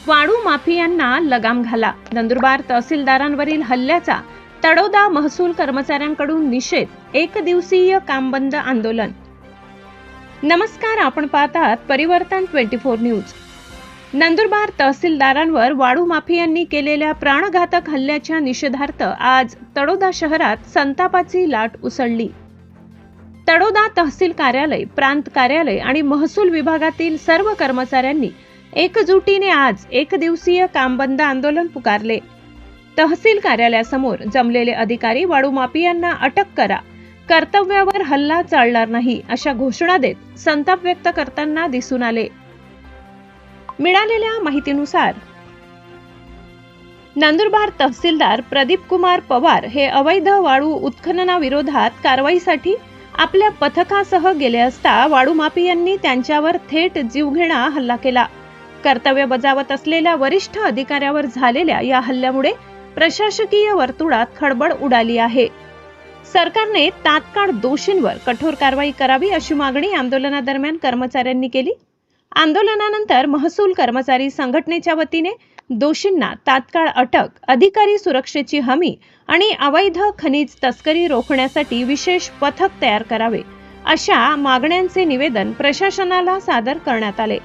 वाळू माफियांना लगाम घाला. नंदुरबार तहसीलदारांवरील हल्ल्याचा तडोदा. महसूल कर्मचाऱ्यांकडून निषेध. एक दिवसीय काम बंद आंदोलन. नमस्कार, आपण पाहतात परिवर्तन 24 न्यूज. नंदुरबार तहसीलदारांवर वाळू माफियांनी केलेल्या प्राणघातक हल्ल्याच्या निषेधार्थ आज तडोदा शहरात संतापाची लाट उसळली. तडोदा तहसील कार्यालय, प्रांत कार्यालय आणि महसूल विभागातील सर्व कर्मचाऱ्यांनी एकजुटीने आज एक दिवसीय काम बंद आंदोलन पुकारले. तहसील कार्यालयासमोर जमलेले अधिकारी वाळू माफियांना अटक करा, कर्तव्यावर हल्ला चालणार नाही अशा घोषणा देत संताप व्यक्त करताना दिसून आले. मिळालेल्या माहितीनुसार नंदुरबार तहसीलदार प्रदीप कुमार पवार हे अवैध वाळू उत्खननाविरोधात कारवाईसाठी आपल्या पथकासह गेले असता वाळू माफियांनी त्यांच्यावर थेट जीवघेणा हल्ला केला. कर्तव्य बजावत असलेल्या वरिष्ठ अधिकाऱ्यावर झालेल्या या हल्ल्यामुळे प्रशासकीय वर्तुळात खळबळ उडाली आहे. सरकारने तात्काळ दोषींवर कठोर कारवाई करावी अशी मागणी आंदोलनादरम्यान कर्मचाऱ्यांनी केली. आंदोलनानंतर महसूल कर्मचारी संघटनेच्या वतीने दोषींना तात्काळ अटक, अधिकारी सुरक्षेची हमी आणि अवैध खनिज तस्करी रोखण्यासाठी विशेष पथक तयार करावे अशा मागण्यांचे निवेदन प्रशासनाला सादर करण्यात आले.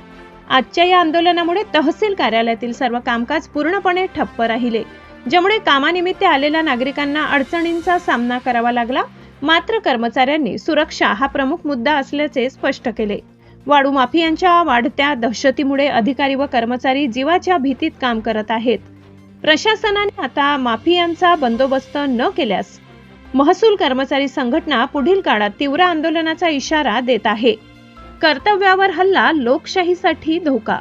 आजच्या या आंदोलनामुळे तहसील कार्यालयातील सर्व कामकाज पूर्णपणे ठप्प राहिले, ज्यामुळे कामानिमित्त आलेल्या नागरिकांना अडचणींचा सामना करावा लागला. मात्र कर्मचाऱ्यांनी सुरक्षा हा प्रमुख मुद्दा असल्याचे स्पष्ट केले. वाळू माफियांच्या वाढत्या दहशतीमुळे अधिकारी व कर्मचारी जीवाच्या भीतीत काम करत आहेत. प्रशासनाने आता माफियांचा बंदोबस्त न केल्यास महसूल कर्मचारी संघटना पुढील काळात तीव्र आंदोलनाचा इशारा देत आहे. कर्तव्यावर हल्ला, लोकशाहीसाठी धोका.